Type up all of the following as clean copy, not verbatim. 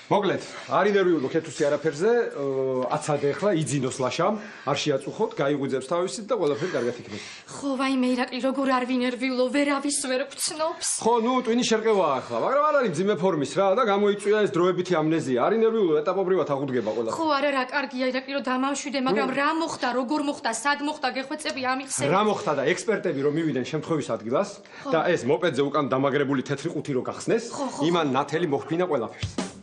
მოკლედ, არ ინერვიულო ქეთუსი არაფერზე, აცადე ახლა იძინოს ლაშამ, არ შეაწუხოთ, გაიღვიძებს თავისით და ყველაფერი კარგად იქნება. ხო, ვაიმე ირაკლი, როგორ არ ვინერვიულო, ვერავის ვერ გვცნობს. ხო, ნუ ტვინის შერყევაა ახლა, მაგრამ არ არის მძიმე ფორმის რა და გამოიწვია ეს დროებითი ამნეზია. არ ინერვიულო, ეტაპობრივად აღუდგება ყველაფერი. ხო, არა რა, კარგია ირაკლი, რომ დამამშვიდე, მაგრამ რა მოხდა, როგორ მოხდა, სად მოხდა, გეხვეწები ამიხსენე. რა მოხდა და ექსპერტები რომ მივიდნენ შემთხვევის ადგილას და ეს მოპედზე უკან დამაგრებული თეთრი ყუთი რო გახსნეს, იმან ნათელი მოხფინა ყველაფერს.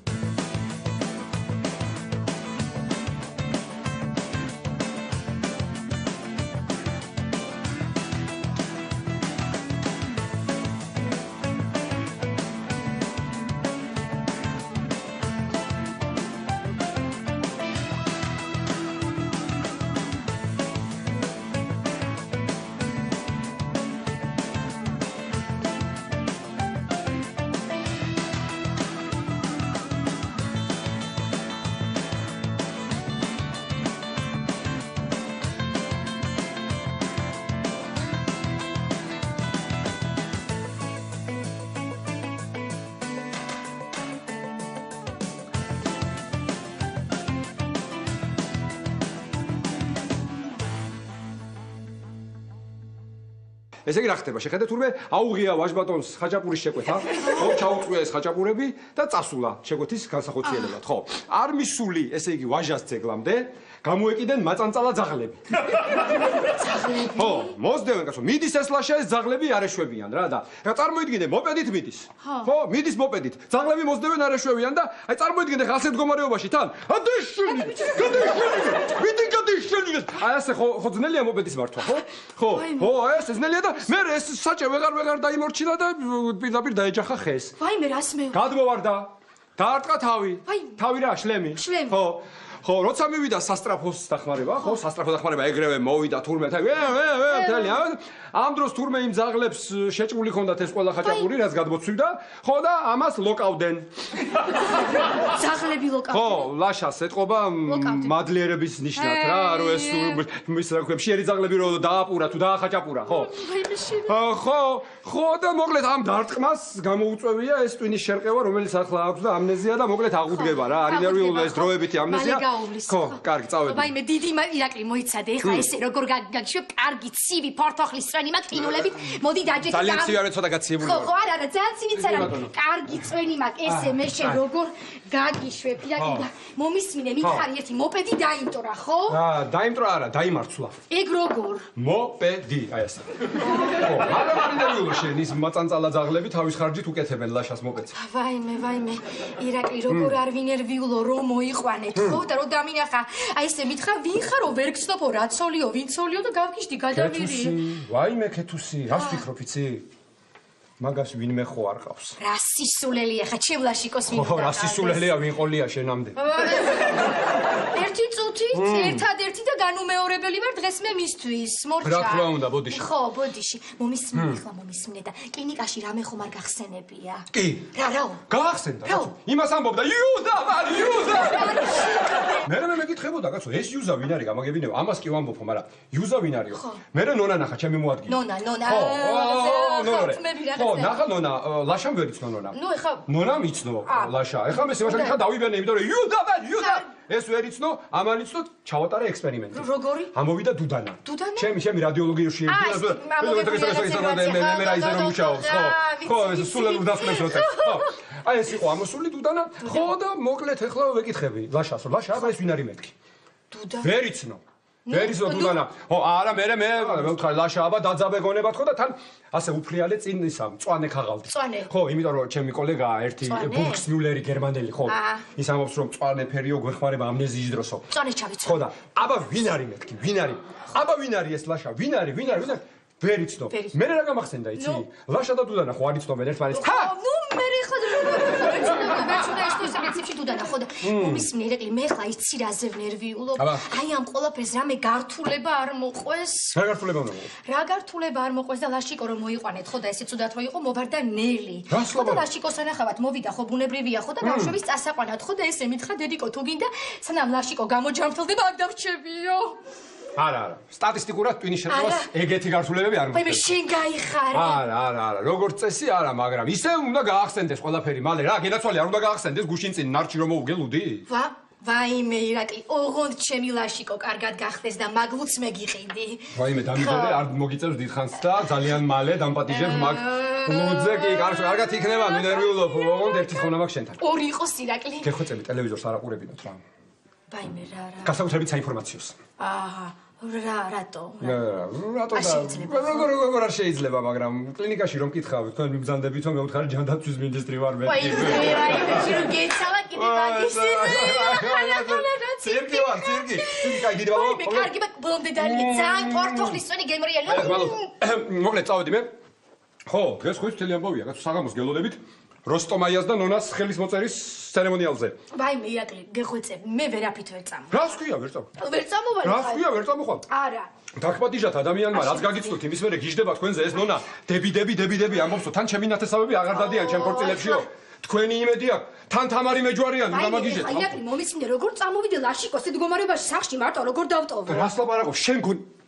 ესე იგი რა ხდება? შეხედეთ თურმე აუღია ვაჟბატონს ხაჭაპურის შეკვეთა, ხო, ჩაუწვია ეს ხაჭაპურები და წასულა შეკვეთის განსახორციელებად, ხო. არ მისული, ესე იგი ვაჟას ძეგლამდე, გამოეკიდნენ მაწანწალა ძაღლები. ძაღლები? ხო, მოსდევენ კაცო, მიდის ეს ლაშა ეს ძაღლები არ ეშვებიან რა და წარმოიდგინე მოპედით მიდის. ხო, მიდის მოპედით. ძაღლები მოსდევენ არ ეშვებიან და აი წარმოიდგინე ხა ასეთ მდგომარეობაში თან. ადეშენი! მიდი გადიშენი! აი ასე ხო ძნელია მოპედის მართვა, ხო? ხო, აი ეს ძნელია და მე ეს საჭე ვეღარ დაიმორჩილა და პირდაპირ დაეჯახა ხეს. ვაიმე რას მე? გადმოვარდა. დაარტყა თავი. თავი რა, შლემი. ხო. ხო, როცა მივიდა სასტრაფოს დახმარება, ხო, სასტრაფო დახმარება ეგრევე მოვიდა თურმე მთელი ამ დროს თურმე იმ ძაღლებს შეჭმული ჰქონდათ ეს ყველა ხაჭაპური, რაც გადმოცვიდა, ხო და ამას ლოკავდნენ. ძაღლები ლოკავდნენ? ხო, ლაშას ეტყობა მადლიერების ნიშნად რა, რომ ეს მის რა ქვია, მშიერი ძაღლები რო დააპურა თუ დაახაჭაპურა, ხო. ხო და მოკლედ ამ დარტყმას გამოუწვევია ეს ტვინის შერყევა, რომელიც ახლა აქვს და ამნეზია და მოკლედ აღუდგება რა, არ ინერვიულია ეს დროებითი ამნეზია. ხო, კარგი, წავედი. ვაიმე, დიდი ირაკლი მოიცადე, ეხლა ესე როგორ გაგიშვებ, კარგი, ცივი, ფორთოხლის წვენი მაქვს ყინულებით, მოდი დაჯექი. ძალიან ცივი არის, ცოტა გაციებული. ხო, არა, ძალიან ცივიც არა. კარგი წვენი მაქვს, ესე მე შენ როგორ გაგიშვებ, ირაკლი და მომისმინე, მითხარი ერთი მოპედი დაიმტრა, ხო? დაიმტრა არა, დაიმარცვლა. ეგ როგორ? მოპედი, აი ასე. ხო, მაგრამ არ ინერვიულო შენ ის მაწანწალა ძაღლები თავის ხარჯით უკეთებენ ლაშას მოპედს. ვაიმე, ირაკლი როგორ არ ვინერვიულო, რომ მოიყვანეთ, ხო? და რომ დამინახა, აი ესე მითხრა, ვინ ხარო, ვერ გცნობო, რა ცოლიო, ვინ ცოლიო და გავგიშდი, გადავირი. ვაიმე ქეთუსი, რას ვფიქრობ, იცი? მაგას ვინმე ხო არ ყავს. რა სისულელია, ხა ჩემლაშიკოს ვინ ხო, რა სისულელია, ვინ ყოლია შენამდე. ერთი წუთით, ერთადერთი და განუმეორებელი ვარ დღეს მე მისთვის, მორჩა. რა თქმა უნდა, ბოდიში. ხო, ბოდიში. მომისმინე და კლინიკაში რამე ხომ არ გახსენებია. კი. რაო? გაახსენდა, კაცო. იმას ამბობდა, იუზა ვარ, იუზა. მე მეკითხებოდა, კაცო, ეს იუზა ვინ არის, გამაგებინებო, ამას კი ვამბობ, მაგრამ იუზა ვინ არისო? მე ნონა ნახა, ჩემი მოადგილე. ნონა. ხო, ნახა ნონა, ლაშამ ვერ იცნო ნონა. ნუ ეხა ნონამ იცნო ლაშა. ეხლა მე სევაშაკი ხა დავიბენე, იმიტომ რომ იუზა. ეს ვერ იცნო, ამან იცნო, ჩავატარე ექსპერიმენტი. როგორი? ამოვიდა დუდანა. დუდანა? ჩემი რადიოლოგიაში მე რა ისე რომ მუშაობს, ხო, ეს სულელურ დასმებს როცა. ხო. აი ეს იყო ამოსული დუდანა. ხო და მოკლედ ეხლა ვეკითხები ლაშას, ლაშა აბა ეს ვინ არის მეთქი? დუდანა. ვერ იცნო. ვერ იცნო დუდანა. ხო, არა მე ვთქვი ლაშა აბა დაძაბე გონებად ხო და თან ასე უფრიალე წინ ისა მწვანე ქაღალდი. ხო, იმიტომ რომ ჩემი კოლეგაა ერთი ბურგს მიულერი გერმანელი, ხო. ის ამბობს რომ მწვანე ფერიო გვეხმარება ამნეზიის დროსო. მწვანე ჩავიცო. ხო და აბა ვინ არის მეთქი? ვინ არის? აბა ვინ არის ეს ლაშა? ვინ არის? ვერ იცნო. მე რა გამახსენდა იცი? ლაშა და დუდანა ხო არ იცნობენ ერთმანეთს. ნუ მე ხა პრინციპში დუდანა ხო და მომისმინე ირაკლი მე ხა იცი რაზე ვნერვიულობ. აი ამ ყველაფერს რამე გართულება არ მოყვეს. რა გართულება უნდა მოყვეს? რა გართულება არ მოყვეს და ლაშიკო რომ მოიყვანეთ ხო და ესე ცუდად რო იყო მოვარდა ნელი. ხო და ლაშიკოს ანახავად მოვიდა ხო ბუნებრივია ხო და ბავშვების წასაყვანად ხო და ესე მითხრა დედიკო თუ გინდა სანამ ლაშიკო გამოჯამრთელდება აქ დავრჩებიო. არა. სტატისტიკურად ტვინის შეტევას ეგეთი გართულებები არ ვაიმე, შენ გაიხარე. არა. როგორც წესი არა, მაგრამ ისე უნდა გაახსენდეს ყველაფერი. მალე რა, გენაცვალე არ უნდა გაახსენდეს გუშინ წინ ნარჩი რომ მოუგელუდი? ვაიმე, ირაკლი, ოღონდ ჩემი ლაშიკო კარგად გახდეს და მაგლუც მეგიყიდი. ვაიმე, დამიჯერე არ მოგიწევს დიდხანს და ძალიან მალე დამპატიჟებს მაგ ლუძე კი, კარგად იქნება, მინერვიულობ, ოღონდ ერთი ხონა მაქვს შენთან. ორი იყოს ირაკლი. გეხვეწები ტელევიზორს არ აყურებინოთ რა. ვაიმე, რა. გასაკუთრებით საინფორმაციოს. რატო? რატო და როგორ არ შეიძლება, მაგრამ კლინიკაში რომ მკითხავ, თქვენ მიბრძანდებით რომ მეუთხარი ჯანდაცვის მინისტრი ვარ მე. ვაიმე, რომ გეცალა კიდე მაგის. ცირკი. კაი, დიდი ბალო. კარგი, ბოლომდე დარიგე, ძალიან პორტოხლის წვენი გემრიელი. მოკლედ წავედი მე. ხო, დღეს ხო მთელი ამბავია, კაცო საღამოს გელოდებით. როსტომაიას და ნონას ხელის მოწერის ცერემონიალზე. ვაიმე, ირაკლი, გეხვეწები, მე ვერაფრით ვერ წამო. რას ქვია, ვერ წამო? ვერ წამოვარ. რას ქვია, ვერ წამოხვალ? არა. დაგპატიჟათ ადამიანმა, რაც გაგიწვით, იმის მერე გიждდება თქვენზე ეს ნონა, დები ამბობსო, თან ჩემი ნათესავები აღარ დადიან ჩემ ქორწილებშიო. თქვენი იმედი აქვს, თან თამარი მეჯვარიან, უნდა მაგიჟეთ. ირაკლი, მომისმინე, როგორ წამოვიდე ლაშიკოს ეს მდგომარეობაში სახში მარტო როგორ დავტოვო? რას ლაპარაკობ,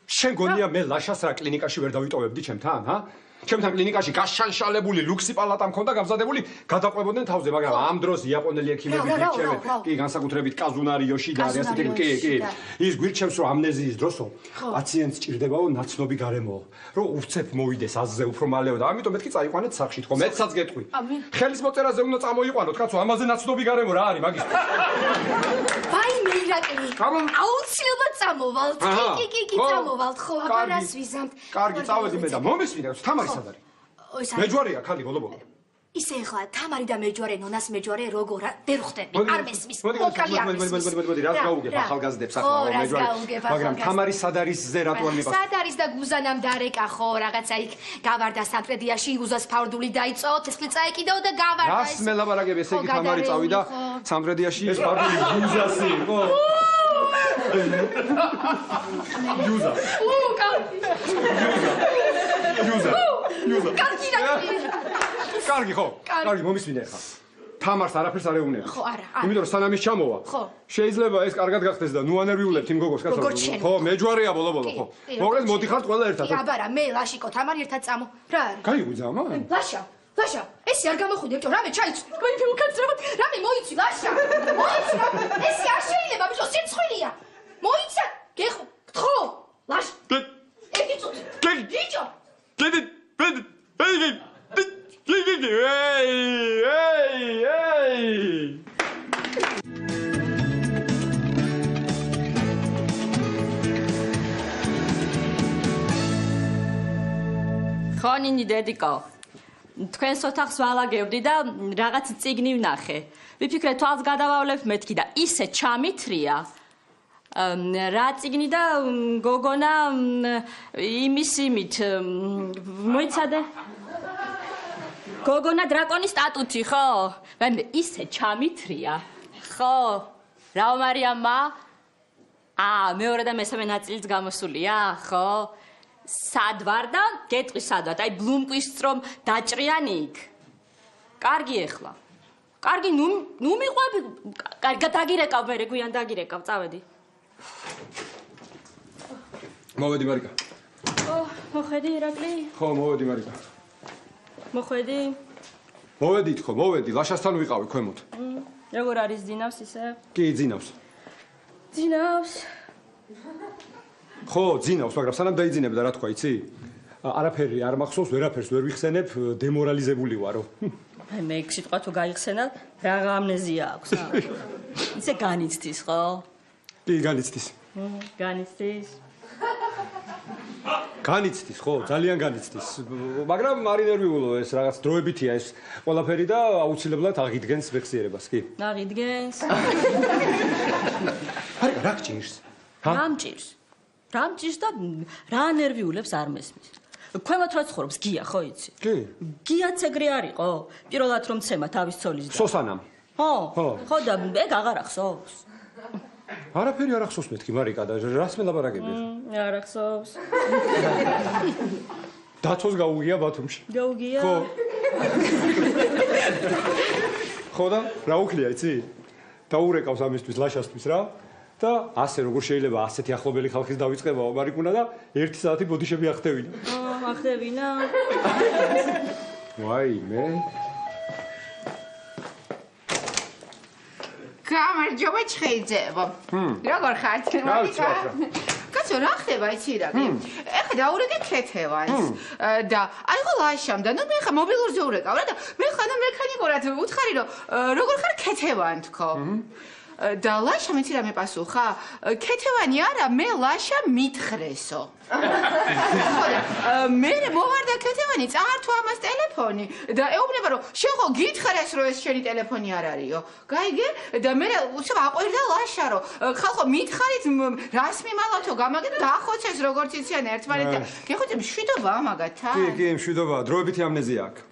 შენ გონია მე ლაშას რა კლინიკაში ვერ დავიტოვებდი ჩემთან, ჰა? ჩემთან კლინიკაში გაშანშალებული ლუქსი პალატა მქონდა გამზადებული, გადაყვებოდნენ თავზე, მაგრამ ამ დროს იაპონელი ექიმები გირჩევენ. კი, განსაკუთრებით კაზუნარი იოშიდა, ასეთი კი. ის გვირჩევს, რომ ამნეზიის დროსო პაციენტს ჭირდებაო ნაცნობი გარემო, რომ უცებ მოვიდეს აზზე უფრო მალეო და ამიტომ მეთქი წაიყვანეთ სახში, თქო, მეცაც გეტყვი. ხელის მოწერაზე უნდა წამოიყვანოთ, კაცო, ამაზე ნაცნობი გარემო რა არის მაგის? ვაიმე, ირაკლი. აუცილებლად წამოვალთ. კი, წამოვალთ, ხო, აბარას ვიზამთ. კარგი, წავედი მე და მომისმინე, თამარი სად არის? მეჯვარეა ხალი ბოლო. ისე ახლა თამარი და მეჯვარე, ნონას მეჯვარე როგორ ვერ ხვდები, არ მესმის. მოდი, რას გაუგებ ახალგაზრდებს ახლა მეჯვარე. მაგრამ თამარი სად არის ზე რატო არ მიყავს? სად არის და გუზანამ დარეკა ხო, რაღაცა იქ გავარდა სამტრედიაში, უზას ფარდული დაიწო, თესლი წაეკიდაო და გავარდა. რას მელაპარაკებ, ესე იგი თამარი წავიდა სამტრედიაში ეს ფარდული გუზასი, ხო? იუზა. კარგი ხო? კარგი, მომისმინე ხა. თამარს არაფერს არ ეუნებს. ხო, არა. იმიტომ რომ სანამ ის ჩამოვა. ხო. შეიძლება ეს კარგად გახდეს და ნუ ანერვიულებთ იმ გოგოს კაცო. ხო, მეჯვარეა ბოლო. ხო. მოკლედ მოდიხართ ყველა ერთად. აბარა, მე ლაშიკო, თამარი ერთად წამო. რა არის? გაიღვიძა ამა? ლაშა, ესე არ გამოხვიდე, ბიჭო, რამე ჩაიცვი. თქვენი ფულკაცრებად, რამე მოიცვი, ლაშა. მოიცვი. ესე არ შეიძლება, ბიჭო, სიცხვილია. მოიცა, გეხო, გთხო. ლაშა. ერთი წუთი. ბიჭო. ხო, ნინი დედიკო. თქვენს ოთახს ვალაგებდი და რაღაც წიგნი ვნახე. ვიფიქრე თვალს გადავავლებ მეთქი და ისე ჩამithრია. რა წიგნი და გოგონა იმის მოიცადე? გოგონა დრაკონის სტატუთი, ხო? ვაიმე, ისე ჩამithრია. ხო. რა მარიამა? მეორე და მესამე ნაწილიც გამოსულია, ხო? სად ვარ და გეტყვი სად ვარ? აი ბლუმკვის რომ დაჭრიანი იქ. კარგი ახლა. კარგი, ნუ მიყვები. კარგი, დაგირეკავ მე, გვიან დაგირეკავ, წავედი. მოვედი მარიკა. მოხედი ირაკლი? ხო, მოვედი მარიკა. მოხედი? მოვედი თქო, მოვედი, ლაშასთან ვიყავი ქვემოთ. როგორ არის ძინავს ისე? კი, ძინავს. ძინავს? ხო, ძინავს, მაგრამ სანამ დაიძინებდა რა თქვა, იცი? არაფერი არ მახსოვს, ვერაფერს ვერ ვიხსენებ, დემორალიზებული ვარო. მე სიტყვა თუ გაიხსენა, რაღა ამნეზია აქვს. ისე განიცდის, ხო? კი, განიცდის. განიცდის? განიცდის, ხო, ძალიან განიცდის. მაგრამ არ ინერვიულო ეს რაღაც დროებითია ეს ყველაფერი და აუცილებლად აღიდგენს ვეხსიერებას, კი. აღიდგენს? არა, რა გჭირს? რა მჭირს? რა მჭირს და რა ნერვიულებს არ მესმის? ქვემოთ რა ცხოვრობს გია, ხო იცი? კი. გიაც ეგრე არისო? პირველად რომ ცემა თავის ცოლის და. სოსანამ. ხო და ეგ აღარ ახსოვს. არაფერი არ ახსოვს მეთქი მარიკა და რას მელაპარაკები? არ ახსოვს. დათოს გაუგია ბათუმში. გაუგია? ხო. ხო და რა უქლია, იცი? დაურეკავს ამისთვის ლაშასთვის რა. და ასე როგორ შეიძლება ასეთი ახლობელი ხალხის დავიწყებაო მარიკუნა და 1 საათი ბოდიშები ახდევინა. ახდევინა. ვაიმე. გამარჯობა ჩხეიძეებო. როგორ ხართ? გავიცვა. კაცო რა ხდება იცი რა? ეხლა დაურეკე ქეთევანს და აიღო ლაშამ და ნუ მე ხა მობილურზე ურეკავ რა და მე ხანა მექანიკურად უთხარი რომ როგორ ხარ ქეთევან თქო. და ლაშა მეცი რა მეპასუხა? ქეთევანი არა, მე ლაშა მითხრესო. მე მოვარდა ქეთევანი, წაართვა ამას ტელეფონი და ეუბნება რომ შენ ხო გითხარეს რომ ეს შენი ტელეფონი არ არისო. გაიგე? და მე უცებ აყვერდა ლაშა რომ ხალხო მითხარით რას მიმალავთო გამაგეთ დაახოცეს როგორც იციან ერთმანეთს. გეხოცე მშვიდობა ამაგათა? კი, მშვიდობა, დროებითი ამნეზია აქვს.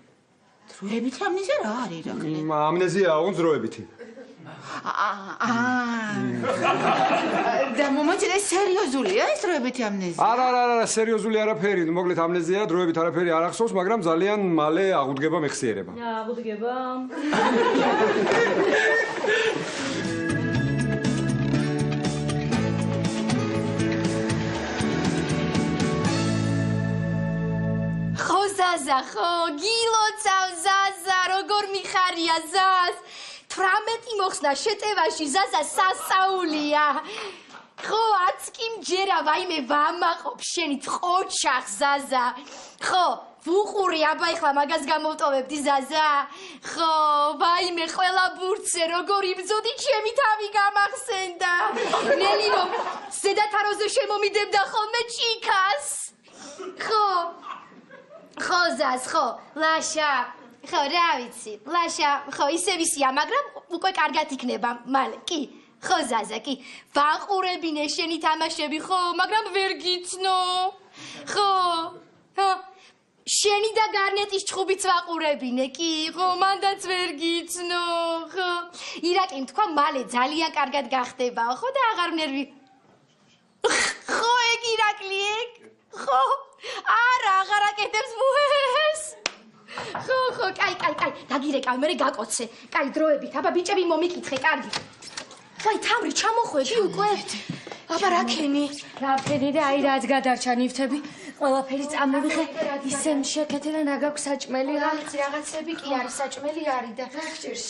დროებითი ამნეზია რა არის რა? ამნეზია აღონ დროებითი. და მომაჩერე სერიოზულია ეს დროებითი ამნეზია? არა, სერიოზული არაფერი, მოკლედ ამნეზია, დროებით არაფერი არ ახსოვს, მაგრამ ძალიან მალე აღუდგება მეხსიერება. აღუდგება. ხო ზაზა, ხო, გილოცავ ზაზა, როგორ მიხარია ზას? 18 მოხსნა შეტევაში ზაზა სასაულია. ხო, არც კი მჯერა, ვაიმე ვამაყობ შენი ტყოჩახ ზაზა. ხო, ვუყური აბა ეხლა მაგას გამოვტოვებდი ზაზა. ხო, ვაიმე ყველა ბურთზე როგორ იბრძოდი ჩემი თავი გამახსენდა. ნელი რომ ზედათაროზე შემომიდებდა ხოლმე ჭიქას. ხო ზაზ, ხო, ლაშა. ხო, რა ვიცი, ლაშა, ხო, ისევ ისია, მაგრამ უკვე კარგად იქნება, მალე, კი, ხო, ზაზა, კი, ვაყურებინე შენი თამაშები, ხო, მაგრამ ვერ გიცნო, ხო, შენი და გარნეტის ჩხუბიც ვაყურებინე, კი, ხო, მანდაც ვერ გიცნო, ხო, ირაკლიმ თქვა, მალე ძალიან კარგად გახდებაო, ხო, და აღარ ნერვი, ხო, ეგ ირაკლი, ეგ, ხო, არა, აღარ აკეთებს მუეს. ხო, კაი, დაგირეკავ, მე გაკოცე. კაი, დროებით, აბა ბიჭები მომიკითხე, კარგი. ვაი, თამრი, ჩამოხვედი უკვე. აბა რა ქენი? რა ფერი და აი რაც გადარჩა ნივთები, ყველაფერი წამოვიხე, ისე შეკეთე და ნაგაქვს საჭმელი რა. რაღაცები კი არის, საჭმელი არის და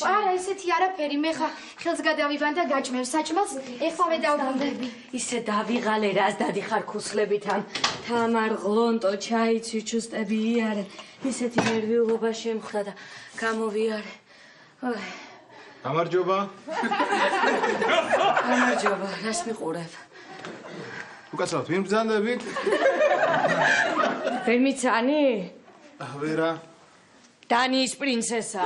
არა, ესეთი არაფერი, მე ხა ხელს გადავივან და გაჭმევ საჭმელს, ეხლავე დავბრუნდები. ისე დავიღალე რას დადიხარ ქუსლებიდან. თამარ ღლონტო, ჩაიცვი, ჩუსტები იარე. ისეთი ნერვიულობა შემხვდა და გამოვიარე. გამარჯობა. გამარჯობა, რას მიყურებ? უკაცრავთ, ვინ ბრძანდებით? ვერ მიცანი? ვერა. დანიის პრინცესა.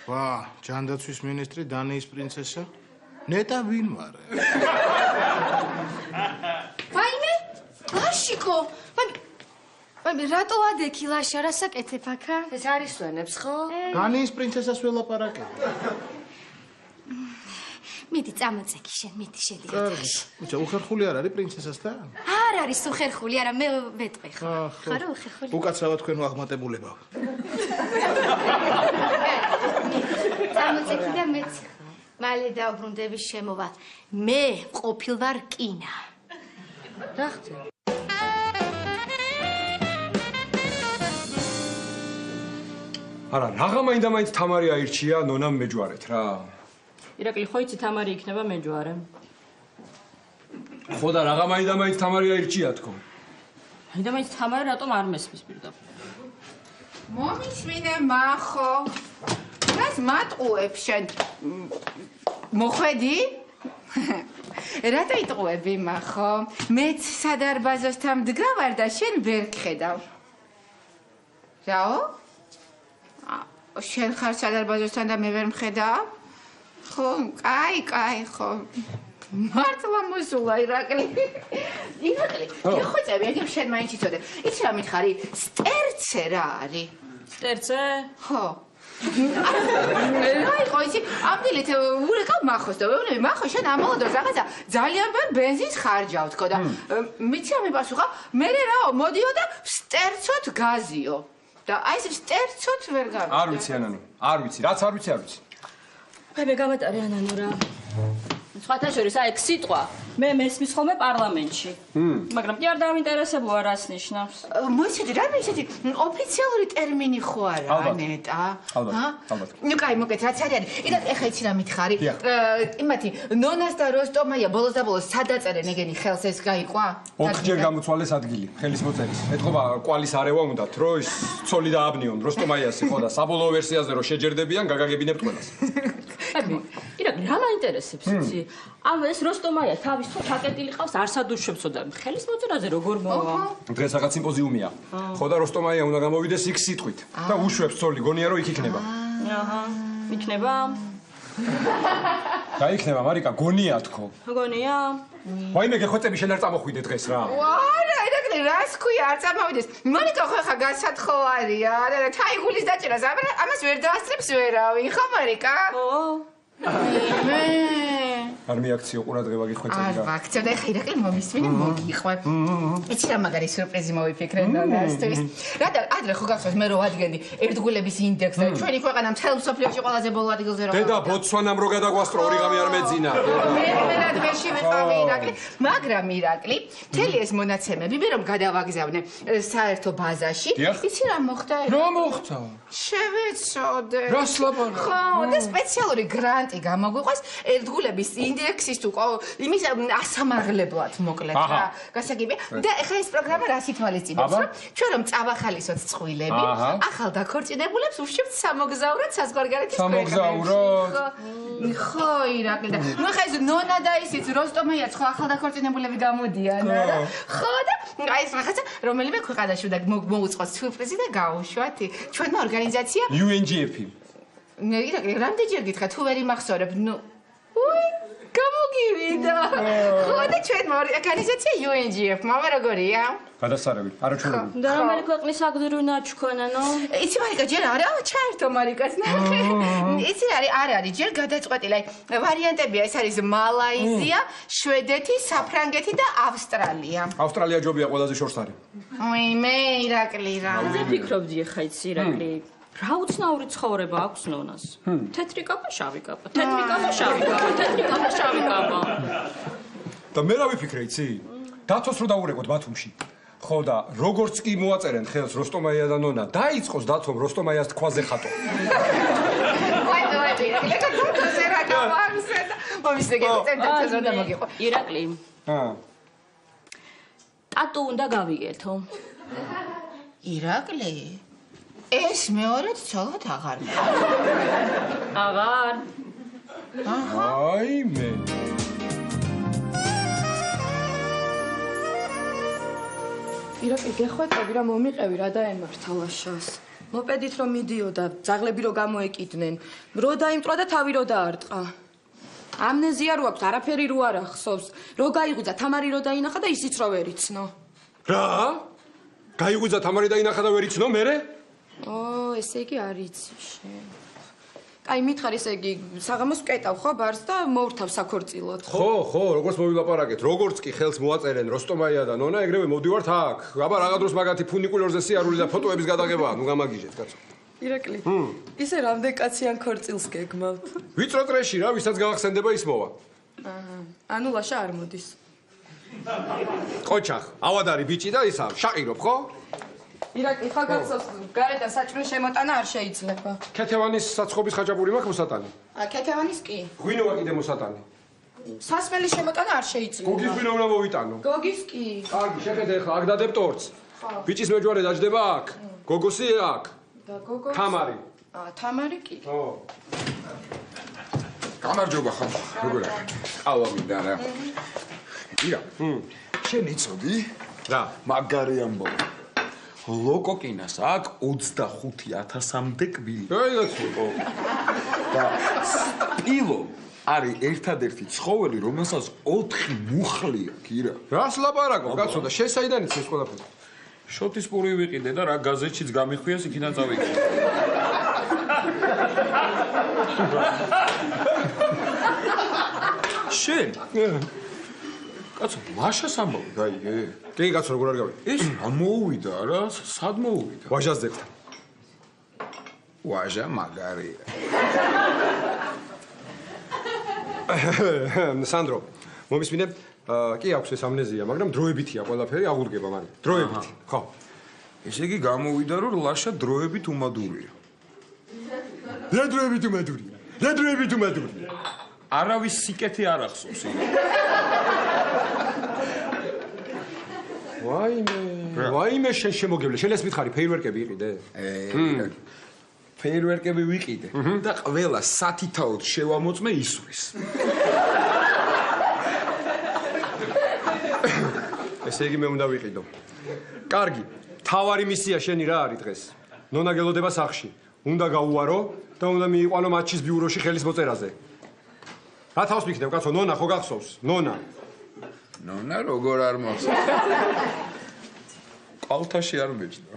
ვა, ჯანდაცვის მინისტრი დანიის პრინცესა? ნეტა ვინ მარე? ვაიმე, ლაშიკო, ვაიმე, რატო ადექი ლაშა, რასაკეთებ აქა? ეს არის სვენებს, ხო? დანიის პრინცესას ველაპარაკებ. მიდი წამოწეკი შენ, მიდი შედიოდი. უჩა, უხერხული არ არის პრინცესასთან? არ არის უხერხული, არა, მე ვეტყვი ხო. ხო, რა უხერხული? უკაცრავად თქვენ აღმატებულებავ. წამოწეკი და მეც მალე დავბრუნდები შემოვა. მე ყოფილვარ კინა. რა ხდება? არა, რაღა მაინდა-მაინც თამარი აირჩია ნონამ მეჯვარეთ რა. ირაკლი, ხო იცი თამარი იქნება მეჯვარე. ხო და რაღა მაინდა-მაინც თამარი აირჩია თქო. მაინდა-მაინც თამარი რატომ არ მესმის პირდაპირ? მომისმინე მახო. რას მატყუებ შენ? მოხვედი? რატო იტყუები მახო? მეც სადარბაზოსთან მდგავარ და შენ ვერ გხედავ. რაო? შენ ხარ სადარბაზოსთან და მე ვერ მხედავ? ხო, კაი, ხო. მართლა მოსულა ირაკლი. ირაკლი, ეხოწები, ეგ შენ მაინც იცოდე. იცი რა მითხარი? სტერცე რა არის? სტერცე? ხო. აი, ხო, იცი, ამდილით ურეკავ მახოს და ვეუბნები, მახო, შენ ამოლოდოს რაღაცა ძალიან ბევრ ბენზინს ხარჯავ, თქო და მიცი რა მიპასუხა, მე რაო, მოდიო და სტერცოთ გაზიო. და აი ეს სტერცოთ ვერ გავიგე. არ ვიცი ანანო, არ ვიცი, რაც არ ვიცი. მე გამატარე ანანო რა. სხვათა შორის აი სიტყვა მე მესმის ხოლმე პარლამენტში. მაგრამ კი არ დავინტერესებულა რას ნიშნავს. მოიცედი რა ისეთი ოფიციალური ტერმინი ხო არა ნეტა? ალბათ. ნუ კაი მოკეთ რაც არის. იდან ეხა იცი რა მითხარი? იმათი ნონას და როსტომაია ბოლოს და ბოლოს სადაწერენ ეგენი ხელს ეს გაიყვა? 4 ჯერ გამოцვალეს ადგილი ხელის მოწერის. ეთქობა კვალის არევა უნდათ რო ის ცოლი დააბნიონ როსტომაიასი ხო და საბოლოო ვერსიაზე რო შეჯერდებიან გაგაგებინებთ ყველას. ირაკლი რა მაინტერესებს იცი? ამ ეს როსტომაია თავის თუ ჩაკეტილი ყავს არსად უშვებსო და ხელის მოწერაზე როგორ მოვა? დღეს რაღაც სიმპოზიუმია. ხო და როსტომაია უნდა გამოვიდეს იქ სიტყვით და უშვებს ცოლი გონია რომ იქ იქნება. აჰა. იქნება? დაიქნება მარიკა გონია თქო. გონია? ვაიმე გეხვეწები შენ არ წამოხვიდე დღეს რა. არა, ირაკლი რას ქვია არ წამოვიდეს. მარიკა ხო ხა გასათხოვარია. და თაიგულის დაჭერას ამას ვერ დაასწრებს ვერავინ, ხო მარიკა? ო. არ მიაქციო ყურადღება გიხვეწები რა. ვაქცია და ხა ირაკლი მომისმინე მოგიყვარ. იცი რა მაგარი სიურპრიზი მოვიფიქრე ნონასთვის. რა და ადრე ხო გახსოვს მე რო ვადგენდი ერთგულების ინდექსს და ჩვენი ქვეყანა მთელ მსოფლიოში ყველაზე ბოლო ადგილზე რა. დედა ბოტსვანამ რო გადაგვასწრო ორიღამი არ მეძინა. მე რადმეში ვიყავი ირაკლი, მაგრამ ირაკლი, მთელი ეს მონაცემები მე რომ გადავაგზავნე საერთო ბაზაში, იცი რა მოხდა? რა მოხდა? შევეცოდე. რას ლაპარაკობ? ხო, და სპეციალური გრანტი გამოგვიყვეს ერთგულების ინდექსის თუ იმის ასამაღლებლად მოკლედ რა. გასაგებია. და ეხლა ეს პროგრამა რას ითვალისწინებს, რომ ჩვენ რომ წავახალისოთ წყვილები, ახალ დაქორწინებულებს უშევთ სამოგზაუროდ საზღვარგარეთის ქვეყნებში. სამოგზაუროდ? ხო, ირაკლი და ნუ ხა ეს ნონა და ისიც როსტომაიაც ხო ახალ დაქორწინებულები გამოდიან რა. ხო და აი ეს რაღაცა რომელიმე ქვეყანაში უნდა მოუწყოს სიურპრიზი და გაუშვათ ჩვენმა ორგანიზაცია UNGF. ირაკლი რამდენჯერ გითხრა თუ ვერ იმახსოვრებ ნუ გამოგივიდა ხო და ჩვენმა ორგანიზაცია UNGF მამა როგორია გადასარევი არაჩვენებული. და რომელი ქვეყნის აგდრუნა ჩქონანო? იცი მარიკა ჯერ არა ჩაერთო მარიკას ნახე იცი არ არის ჯერ გადაწყვეტილი აი ვარიანტებია ეს არის მალაიზია შვედეთი საფრანგეთი და ავსტრალია ავსტრალია ჯობია ყველაზე შორს არის. მე ირაკლი რა ზე ფიქრობდი ხა იცი ირაკლი რა უცნაური ცხოვრება აქვს ნონას? თეთრი კაბა, შავი კაბა, თეთრი კაბა, შავი კაბა, თეთრი კაბა, შავი კაბა. და მე რა ვიფიქრე იცი? დაცოს რო დაურეკოთ ბათუმში. ხო და როგორც კი მოაწერენ ხელს როსტომაია და ნონა დაიწყოს დაცომ როსტომაიას თქვაზე ხატო. ირაკლი. ტატუ უნდა გავიგეთო. ირაკლი ეს მეორედ ცოლად აღარ აღარ. აი მე. ირაკლი გეხვეწები რა მომიყევი რა დაემართა ლაშას. მოპედით რომ მიდიოდა, ძაღლები რო გამოეკიდნენ, რო დაიმტყვა და თავი რო დაარტყა. ამნეზია რო აქვს, არაფერი რო არ ახსოვს. რო გაიღვიძა თამარი რო დაინახა და ისიც რო ვერ იცნო. რა? გაიღვიძა თამარი დაინახა და ვერ იცნო მერე? ესე იგი არ იცი შენ. კაი მითხარ ესე იგი საღამოს ვკეტავ ხო ბარს და მოვრთავ საქორწილოდ. ხო, როგორც მოვილაპარაკეთ, როგორც კი ხელს მოაწერენ როსტომაია და ნონა, ეგრევე მოვდივართ აქ. აბა რაღაც დროს მაგათი ფუნიკულორზე სიარული და ფოტოების გადაღებაა, ნუ გამაგიჟეთ, კაცო. ირაკლი, ისე რამდენ კაციან ქორწილს გეგმავთ? ვიწრო წრეში რა, ვისაც გაახსენდება ის მოვა. ანუ ლაშა არ მოდის. ყოჩახ, ავადარი ბიჭი და ისა, შაყირობ, ხო? ირაკლი, ხა გახსოვს, გარედან საჭმლის შემოტანა არ შეიძლება. ქეთევანის საცხობის ხაჭაპური მაქვს მოსატანი? ქეთევანის კი. ღვინოა კიდე მოსატანი. სასმელის შემოტანა არ შეიძლება. გოგის ღვინო უნდა მოვიტანო. გოგის კი. კარგი, შეხედე ახლა, აქ დადებ ტორტს. ბიჭის მეჯვარე დაждდება აქ. გოგოსი აქ. და გოგოს. თამარი. თამარი კი. ო. გამარჯობა ხომ, როგორ არის? ყავა მინდა რა. ირა, შენ იცოდი? რა? მაგარი ამბავი. ლოკოკინას აქ 25000-მდე კვილი. გაიგაცნო. და სპილო არის ერთადერთი ცხოველი, რომელსაც 4 მუხლი აქვს, ირა. რას ლაპარაკობ, კაცო და შენ საიდან იცი ეს ყველაფერი? შოთის პური ვიყიდე და რა გაზეთშიც გამიხვიეს, იქიდან წავიკიდე. შენ? კაცო, ლაშას ამბავი გაიგე? კი, კაცო, როგორ არ გავიგე? ეს ამოუვიდა რა, სად მოუვიდა? ვაჟას დებთან. ვაჟა მაგარია. სანდრო, მომისმინე, კი აქვს ეს ამნეზია, მაგრამ დროებითია ყველაფერი აღუდგება, მაგრამ დროებით, ხო. ესე იგი გამოვიდა რომ ლაშა დროებით უმადურია. რა დროებით უმადურია? რა დროებით უმადურია? არავის სიკეთე არ ახსოვს. ვაიმე შენ შემოგევლე, შენ ეს მითხარი ფეირვერკები იყიდე? ფეირვერკები ვიყიდე და ყველა სათითაოდ შევამოწმე ისვრის. ესე იგი მე უნდა ვიყიდო. კარგი, თავარი მისია შენი რა არის დღეს? ნონა გელოდება სახლში. უნდა გაუარო და უნდა მიიყვანო მატჩის ბიუროში ხელის მოწერაზე. რა თავს მიქნევ, კაცო, ნონა ხო გახსოვს? ნონა. ნონა როგორ არ მახსოვს? ყალთაში არ მეჭდა.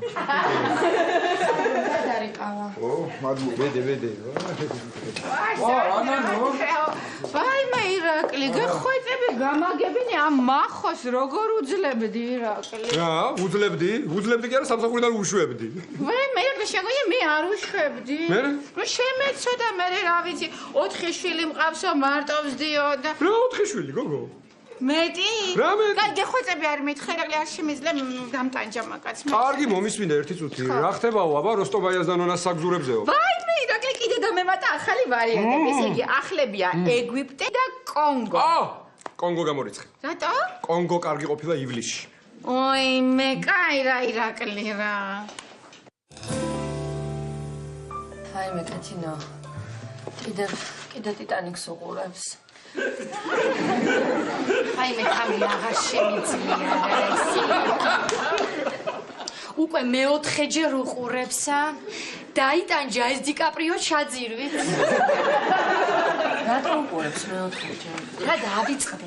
დარიყავა. ო, მადლობა. ვედე. ვაიმე ირაკლი, გეხვეწები გამაგებინე ამ მახოს როგორ უძლებდი ირაკლი. რა, უძლებდი კი არა სამსახურიდან უშვებდი. ვაიმე ირაკლი, შეგვიძლია მე არ უშვებდი. მე? ნუ შემეცოდა მე რა ვიცი, 4 შვილი მყავსო მარტო ვსდიო და რა 4 შვილი, გოგო? მეტი? რა მეტი? კაი, გეხვეწები არ მითხე, ირაკლი არ შემიძლია დამტანჯა მაგაც. კარგი, მომისმინდა ერთი წუთი. რა ხდებაო, აბა როსტომაიას და ნონას საგზურებზეო? ვაიმე ირაკლი, კიდე დამემატა ახალი ვარიანტები. ესე იგი, ახლებია ეგვიპტე და კონგო. კონგო გამორიცხე. რატო? კონგო კარგი ყოფილა ივლისში. ოი, მე კაი რა ირაკლი რა. აი მე კეთინო. კიდე ტიტანიკს უყურებს. აი მე კამილი აღარ შემიძლია ეს. უკვე მეოთხეჯერ უყურებსა. დაიტანჯა ეს დიკაპრიო ჩაძირვით. რატომ უყურებს მეოთხეჯერ? რა დაავიწყდა.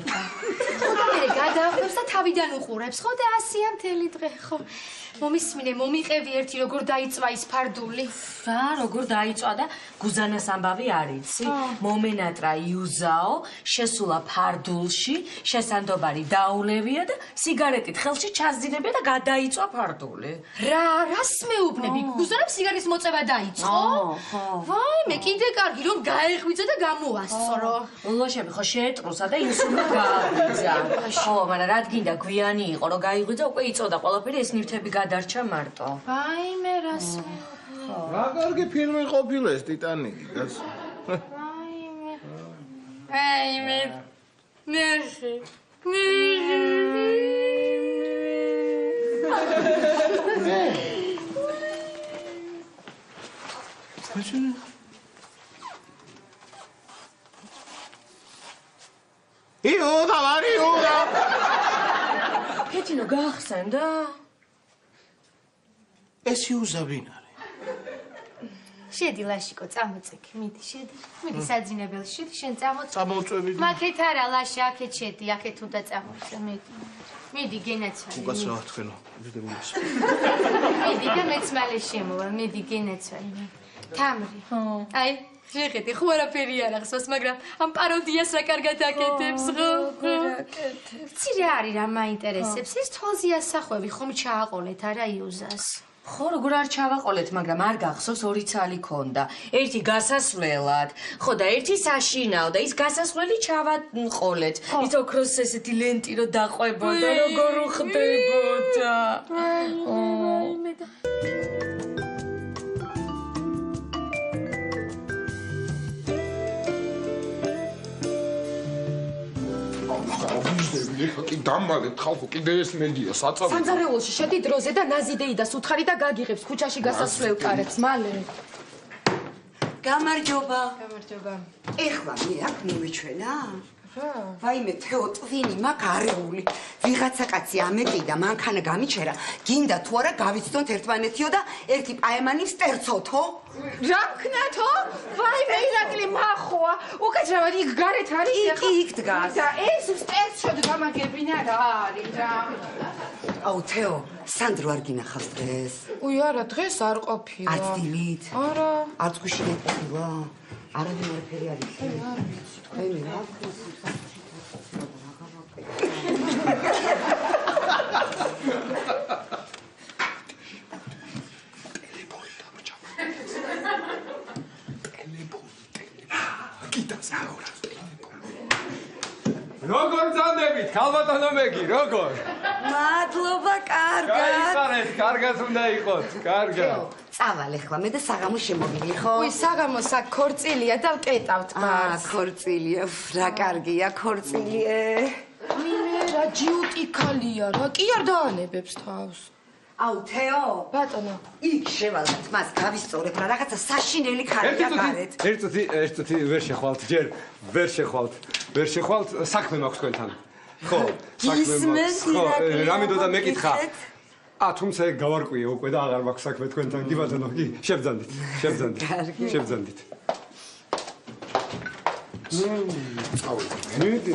ხო მე გადაახვევს და თავიდან უყურებს. ხო და ასია მთელი დღე, ხო. მომისმინე, მომიყევი ერთი როგორ დაიწვა ის ფარდული. რა, როგორ დაიწვა და გუზანას ამბავი არ იცი? მომენატრა იუზაო, შესულა ფარდულში, შესანდობარი დაულევია და სიგარეტით ხელში ჩასძინებია და გადაიწვა ფარდული. რას მეუბნები? გუზანამ სიგარის მოწევა დაიწყო? ხო. ვაიმე, კიდე კარგი რომ გაეღვიძა და გამოასწრო. ლოშები ხო შეეტრუსა და ინსულინი გააღვიძა. ხო, მაგრამ რა გინდა გვიანი იყო რომ გაიღვიძა, უკვე იწოდა ყველაფერი ეს ნივთები გადარჩა მარტო. ვაიმე, რას რა კარგი ფილმი ყოფილა ეს ტიტანიკი, გას. ვაიმე. ნახე. იუდა. კეთინო გაახსენდა? ეს იუზა ვინ არის? შედი ლაშიკო, წამოწეკი, მიდი, შედი. მიდი საძინებელში, შედი, შენ წამოწე. წამოვწევი. მაგეთ არა, ლაშა, აქეთ შედი, აქეთ უნდა წამოწე, მიდი. მიდი, გენაცვალე. უკაცრავ თქვენო, ვიდეოს. მიდი და მეც მალე შემოვა, მიდი, გენაცვალე. თამრი. აი, შეხედი, ხო არაფერი არ ახსოვს, მაგრამ ამ პაროდიას რა კარგად აკეთებს, ხო? ცი რა არის, რა მაინტერესებს? ეს თვალზე ასახვევი ხომ ჩააყოლეთ არა იუზას? ხო, როგორ არ ჩავაყოლეთ, მაგრამ არ გახსოვს ორი ცალი ქონდა. ერთი გასასვლელად, ხო და ერთი საშინაო და ის გასასვლელი ჩავაყოლეთ. ის ოქროს ესეთი ლენტი რო დაყვებოდა, როგორ უხდებოდა. კი დამალეთ ხალხო, კიდე ეს მედია საწავი. სამზარეულოში შედი დროზე და ნაზიდეიდას უთხარი და გაგიღებს ქუჩაში გასასვლელ კარებს, მალე. გამარჯობა. გამარჯობა. ეხლა მე აქ მივიჩვენა? ვაიმე თეო ტვინი მაგ არეული. ვიღაცა კაცი ამეყიდა, მანქანა გამიჩერა. გინდა თუ არა გავიცდონთ ერთმანეთიო და ერთი პაემანი სტერცოთო? რა ვქნათო? ვაიმე ირაკლი მახოა. უკაცრავად იქ გარეთ არის ახლა. იქ დგას. და ეს სტერცოდ გამაგებინა რა არის რა. აუ თეო, სანდრო არ გინახავს დღეს? უი არა, დღეს არ ყოფილა. არც დილით? არა. არც გუშინ ყოფილა? არავინ არაფერი არ იცი. თქვენი რა ვქნას როგორ ძანდებით, ქალბატონო მეგი, როგორ? მადლობა, კარგად. გაიხარეთ, კარგად უნდა იყოთ, კარგად. წავალ ახლა მე და საღამო შემოვიდი, ხო? უი, საღამოს აქ ქორწილია და ვკეტავთ მას. ქორწილია, რა კარგია ქორწილიე. მინე რა ჯიუტი ქალია რა, კი არ დაანებებს თავს. აუ, თეო, ბატონო. იქ შევალდათ მას გავისწორებ რა, რაღაცა საშინელი ხარია გარეთ. ერთ წუთი ვერ შეხვალთ, ჯერ ვერ შეხვალთ, საქმე მაქვს თქვენთან. ხო, საქმე მაქვს. ხო, რა მინდოდა მეკითხა. თუმცა გავარკვიე უკვე და აღარ მაქვს საქმე თქვენთან. კი ბატონო, კი, შევძანდით. მიდი.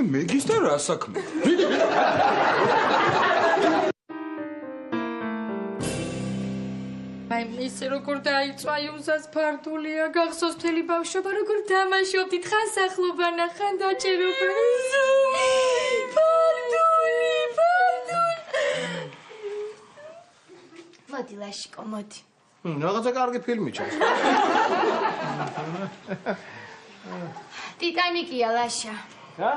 მეგის და რა საქმე? აი ისე როგორ დაიწვა იუსას ფართულია, გახსოვს მთელი ბავშვობა როგორ დამაშობდით ხან სახლობანა, ხან დაჭერობა. მოდი ლაშიკო, მოდი. რაღაცა კარგი ფილმი ჩანს. ტიტანიკია ლაშა. რა?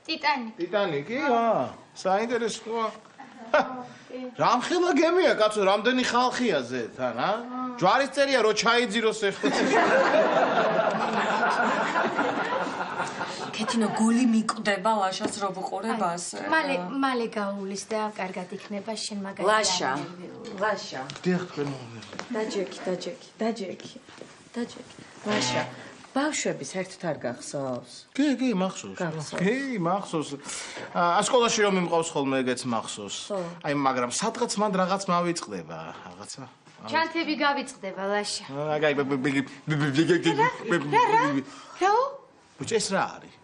ტიტანიკი. საინტერესოა. რამხელა გემია, კაცო, რამდენი ხალხია ზეთან, ჯვარისწერია რო ჩაიძიროს ეხლა. კეთინო გული მიკვდება ლაშას რო ვუყურებ ასე. მალე გაუვლის და კარგად იქნება შენ მაგარი. ლაშა. დიახ, თქვენ. დაჯექი. ლაშა. ბავშვები საერთოდ არ გახსოვს? კი, მახსოვს. კი, მახსოვს. სკოლაში რომ იმყავს ხოლმე ეგეც მახსოვს. აი, მაგრამ სადღაც მანდ რაღაც მავიწყდება, რაღაცა. ჩანთები გავიწყდება ლაშა. აგაი, რა? ბუჭეს რა არის?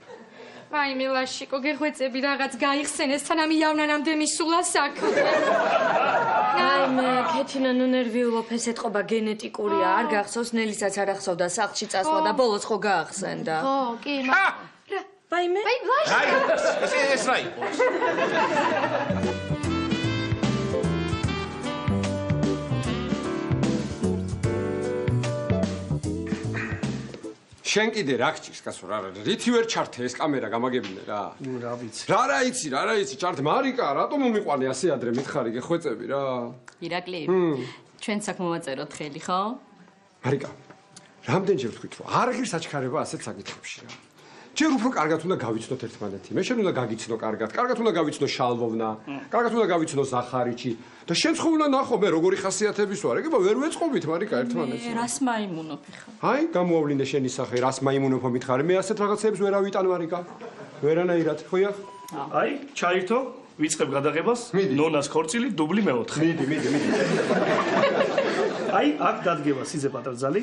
აი მე ლაშიკო, გეხვეწები რაღაც გაიხსენეს, თან ამი იავნანამდე მისულა საქმე. აი მე კეთინო ნუ ნერვიულობ, ეს ეთყობა გენეტიკურია, არ გახსოვს, ნელისაც არ ახსოვდა სახლში წასვლა და ბოლოს ხო გაახსენდა. ხო, კი, ვაიმე? აი ლაშა. ეს რა იყო? შენ კიდე რა გჭირს, კაცო, რა რითი ვერ ჩართე ეს კამერა გამაგებინე რა. რა ვიცი. რა იცი, ჩართე მარიკა, რატომ მომიყვანე ასე ადრე მითხარი, გეხვეწები რა. ირაკლი, ჩვენ საკ მოვაწეროთ ხელი, ხო? მარიკა, რამდენჯერ ვთქვით, რომ არ ღირს აჩქარება ასეთ საკითხებში რა. ჯერ უფრო კარგად უნდა გავიცნოთ ერთმანეთი. მე შენ უნდა გაგიცნო კარგად უნდა გავიცნო შალვოვნა, კარგად უნდა გავიცნო ზახარიჩი და შენ ხო უნდა ნახო მე როგორი ხასიათების ვარ. ეგება ვერ ვეწყობით მარიკა ერთმანეთს. მე რას მაიმუნობ ხა? აი, გამოავლინე შენი სახე, რას მაიმუნობ მითხარი. მე ასეთ რაღაცებს ვერ ავიტან მარიკა. ვერანაირად, ხო იახ? აი, ჩაირთო, ვიწყებ გადაღებას. ნონას ქორწილი, დუბლი მეოთხე. მიდი. აი, აქ დადგება სიძე პატარძალი.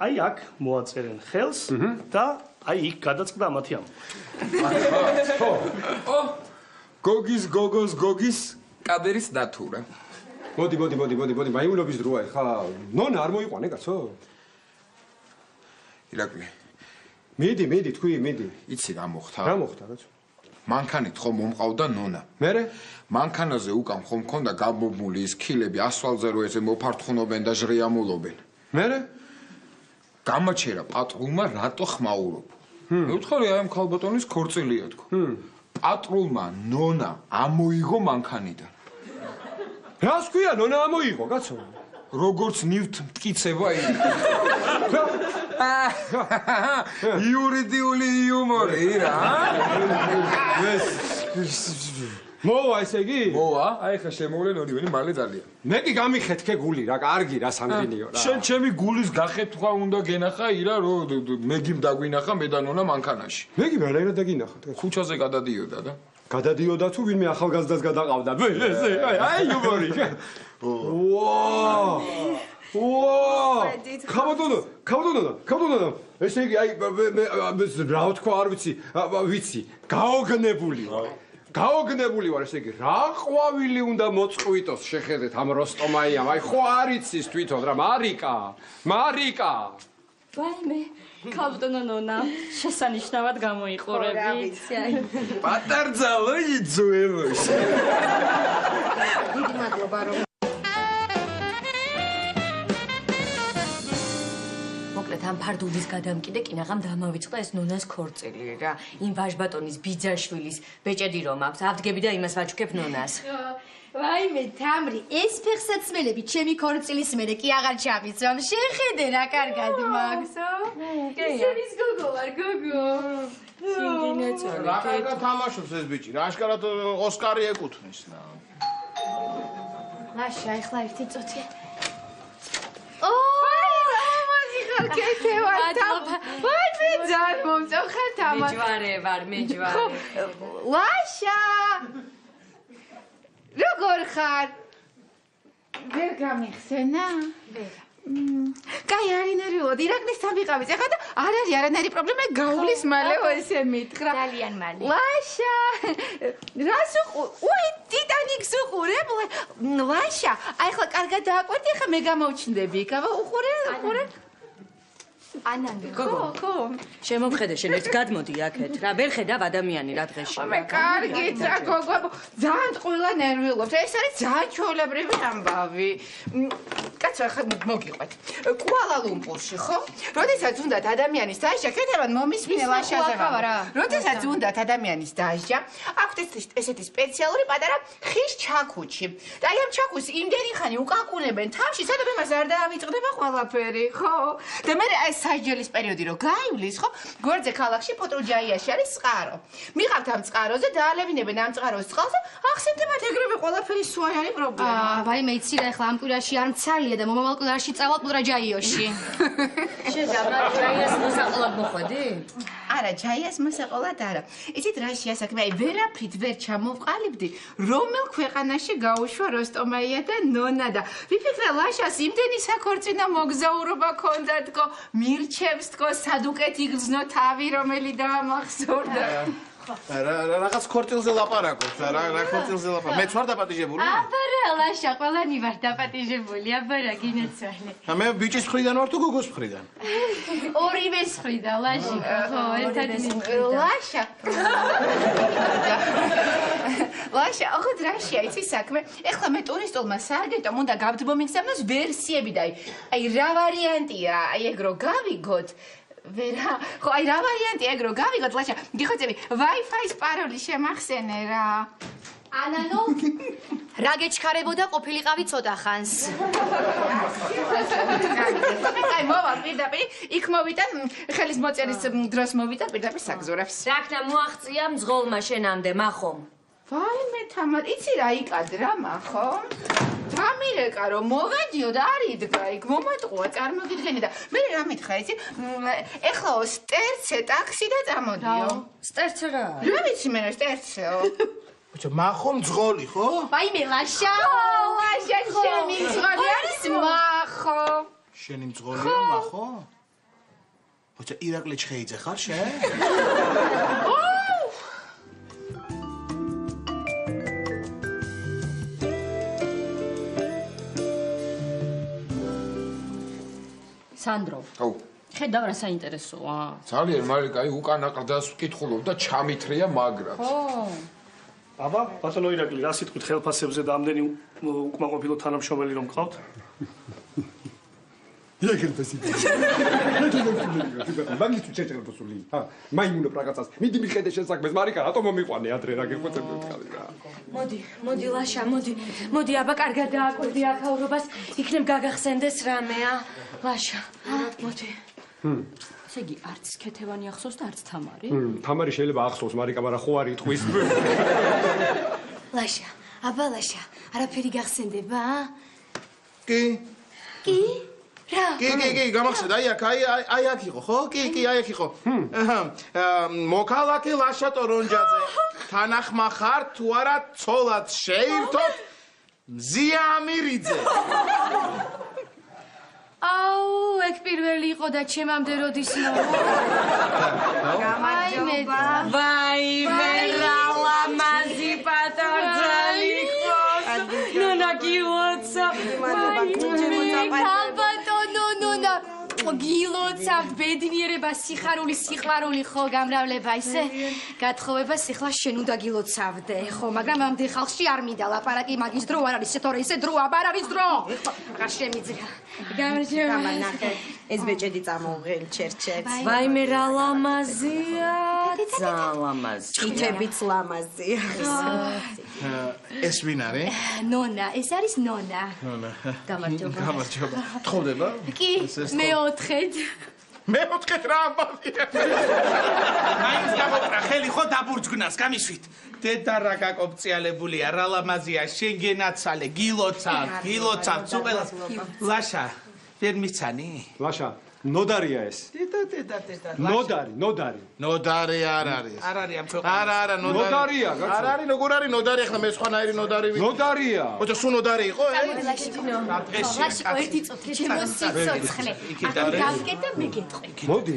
აი, აქ მოაწერენ ხელს და აი, იქ გადაწყდა მათი ამ. ხო. გოგის კადერის დათურა. მოდი, მაიმუნობის დროა ხა. ნონა არ მოიყვანე კაცო? ირაკლი. მიდი, თქვი, მიდი. იცი რა მოხდა? რა მოხდა კაცო? მანქანით ხომ მომყავდა ნონა. მერე? მანქანაზე უკან ხომ მქონდა გამობმული ის ქილები, ასფალტზე რო ესე მოფართხუნობენ და ჟრიამულობენ. მერე? გამაჩერა პატრულმა რატო ხმაურობ. მე ვთხარი აი ამ ქალბატონის ქორწილია თქო. პატრულმა ნონა ამოიღო მანქანიდან. რას ქვია ნონა ამოიღო კაცო? როგორც ნივთ მტკიცება იქ. იურიდიული იუმორი რა. მოვა ესე იგი? მოვა, აი ხა შემოვლენ ორივენი მალე ძალიან. მე კი გამიხეთქე გული რა, კარგი რა სანდრინიო რა. შენ ჩემი გულის გახეთქვა უნდა გენახა ირა რო მეგიმ დაგვინახა მე და ნონა მანქანაში. მე კი ვერაერად დაგინახა. ქუჩაზე გადადიოდა და გადადიოდა თუ ვინმე ახალგაზრდას გადაყავდა. ესე აი იუმორი. ქავდონო. ესე იგი აი რა თქვა არ ვიცი. გაოგნებული ვარ, ესე იგი რა ყვავილი უნდა მოწყვიტოს შეხედეთ ამ როსტომაიამ. აი ხო არ იცის თვითონ რა მარიკა. ვაიმე, ქალბატონო ნონა, შესანიშნავად გამოიყურებით. პატარძალო იძუებოშ. დიდი მადლობა რომ ამ ფარდულის გადამკიდე კინაღამ დამავიწყდა ეს ნონას ქორწილი რა. იმ ვაჟბატონის ბიძაშვილის ბეჭედი რომ აქვს. ავდგები და იმას ვაჩუქებ ნონას. ვაიმე, თამრი, ეს ფეხსაცმელები ჩემი ქორწილის მერე კი აღარ ჩამიცვამ. შეხედე რა კარგად მაქსო. ისევის გოგო ვარ, გოგო. სინგინაცალი. რა კარგად თამაშობს ეს ბიჭი, რა აშკარად ოსკარი ეკუთვნის რა. ლაშა, ეხლა ერთი წუთი. ვაი ძალიან მომწონხარ თამარ. მეჯვარე ვარ, მეჯვარე. ლაშა! როგორ ხარ? ვერ გამიხსენა? კაი, არინერვიულობ, ირაკლისთან ვიყავით ახლა და არ არის არანაირი პრობლემა, გავლის მალეო ესე მითხრა. ძალიან მალე. ლაშა! რას უყურე? ტიტანიკს უყურებ? ლაშა, აი ახლა კარგად დააკვირდი, ახლა მე გამოვჩნდები იქ. აბა უყურე? ანანე. ხო. შემომხედე შენ ერთ გადმოდი აქეთ რა. ვერ ხედავ ადამიანი რა დღეში. მე კარგით რა გოგო, ძალიან ყველა ნერვიულობთ. ეს არის ძალიან ჩვეულებრივი ამბავი. კაცო, ახლა მოგიყვეთ. კუალა-ლუმპურში, ხო? როდესაც უნდათ ადამიანის დასჯა, ქეთებად მომისმინე ლაშაზე ვარ. როდესაც უნდათ ადამიანის დასჯა, აქვთ ესეთი სპეციალური პატარა ხის ჩაქუჩი. და აი ამ ჩაქუჩს იმდენი ხანი უკაკუნებენ თავში, სადაც იმას არ დაავიწყდება ყველაფერი, ხო? და მე ეს საჯელის პერიოდი რო გაივლის, ხო? გვერდზე ქალაქში პოტრუჯაიაში არის წყარო. მიყავთ ამ წყაროზე, დაალევინებენ ამ წყაროს წყალს და ახსენდებათ ეგრევე ყველაფერი სულ არ არის პრობლემა. ვაიმე, იცი რა, ეხლა ამ კვირაში არ მცალია და მომავალ კვირაში წავალ პოტრუჯაიოში. შეგაბა ჯაიას მოსაყოლად მოხვედი? არა, ჯაიას მოსაყოლად არა. იცით რა შეასაქმე? აი ვერაფრით ვერ ჩამოვყალიბდი, რომელ ქვეყანაში გაუშვა როსტომაია და ნონა და ვიფიქრე ლაშას იმდენი საქორწინო მოგზაურობა ქონდა თქო, მირჩევს თქო, სადუკეთ იგრძნო თავი, რომელი დაამახსოვრდა. რაღაც ქორწილზე ლაპარაკობთ, რა ქორწილზე ლაპარაკობთ. მეც ვარ დაპატიჟებული? აბარა, ლაშა, ყველანი ვარ დაპატიჟებული, აბარა, გინაცვალე. მე ბიჭის მხრიდან ვარ თუ გოგოს მხრიდან? ორივეს მხრიდან, ლაშიკა, ხო, ერთად ლაშა. ლაშა, ახოთ რაშია იცი საქმე? ეხლა მე ტურისტულმა სააგენტომ უნდა გავდგომიგზავნოს ვერსიები და აი რა ვარიანტია, აი ეგ რო გავიგოთ. ვერა, ხო, აი რა ვარიანტია ეგ რო გავიგოთ, ლაშა, გიხოცები, Wi-Fi-ის პაროლი შემახსენე რა. ანანო, რა გეჩქარებოდა ყოფილიყავი ცოტა ხანს. აი მოვალ პირდაპირ, იქ მოვიდა, ხელის მოწერის დროს მოვიდა პირდაპირ საგზურებს. რაკნა მოაღწია მძღოლმა შენამდე, მახომ. ვაიმე თამარ, იცი რა იკადრა მახომ? თამირეკა რომ მოვედიო და არ იდგა იქ, მომატყუა, წარმოგიდგენი და მე რა მითხრა იცი? ეხლაო სტერცე ტაქსი და წამოდიო. სტერცე რა? რა ვიცი მე რა სტერცეო? ბიჭო, მახომ ძღოლი, ხო? ვაიმე, ლაშა. ლაშა, შენი ძღოლი არის მახო. შენი მძღოლია, მახო? ბიჭო, ირაკლი ჩხეიძე ხარ შენ? სანდრო. აუ. ხედავ რა საინტერესოა. ძალიან მარიკა, აი უკან აყრდას ვკითხულობ და ჩამითრია მაგრად. ხო. აბა, ბატონო ირაკლი, რა სიტყვით ხელფასებზე და ამდენი უკმაყოფილო თანამშრომელი რომ გყავთ? ირაკლი მაგის თუ შეჭერბოსული. მაიმუნო პრაგაცას. მიდი მიხედე შესაქმეს, მარიკა, რატომ მომიყვანე ადრე რა გეხვეწები ვთქალი რა. მოდი ლაშა, მოდი აბა კარგად დააკვირდი აქაურობას, იქნებ გაგახსენდეს რამეა. ლაშა, მოდი. ესე იგი, არც ქეთევანი ახსოვს და არც თამარი? თამარი შეიძლება ახსოვს, მარიკა, მაგრამ ხო არ იტყვის. ლაშა, აბა ლაშა, არაფერი გახსენდება? კი. კი? რა? კი, გამახსენდა, აი აქ იყო, ხო? კი, აი აქ იყო. მოქალაქე ლაშა ტორონჯაძე. თანახმა ხარ თუ არა ცოლად შეირთოთ მზია ამირიძე. აუ, ეგ პირველი იყო და ჩემამდე როდის გამარჯობა. ვაიმე რა ლამაზი პატარძალი ხოს. ნონა გილოცა. ალბათო, გილოცა, ბედნიერება, სიხარული, სიყვარული ხო გამრავლება ისე. გათხოვება სიხლა შენ უნდა გილოცავდე, ხო, მაგრამ ამდენ ხალხში არ მინდა ლაპარაკი, მაგის დრო არ არის, თორე ისე დრო არ არის დრო. რა შემიძლია. გამარჯობა. ეს ბეჭედი წამოუღელი ჩერჩერს. ვაიმე რა ლამაზია, ძალიან ლამაზია. ჭითებიც ლამაზია. ეს ვინ არის? ნონა, ეს არის ნონა. ნონა. გამარჯობა. გამარჯობა. თხოვდება? კი, მეოთხედ. მეოთხედ რა ამბავია? მაინც გამოყრა ხელი ხო დაბურძგნას გამისვით. დედა რა გაკოპციალებულია, რა ლამაზია, შენ გენაცალე, გილოცავ, უყელას. ლაშა, ვერ მიცანი? ლაშა, ნოდარია ეს. დედა. ნოდარი. ნოდარი არ არის. არ არის ამ ქვეყანაში. არა, ნოდარია, არ არის, როგორ არის ნოდარი, ახლა მე სხვანაირი ნოდარი ვიყო. ნოდარია. ოჩა სულ ნოდარი იყო? ლაშიკო, ერთი წუთი, ჩემო სიცოცხლე. დავკეთ და მე გეტყვი. მოდი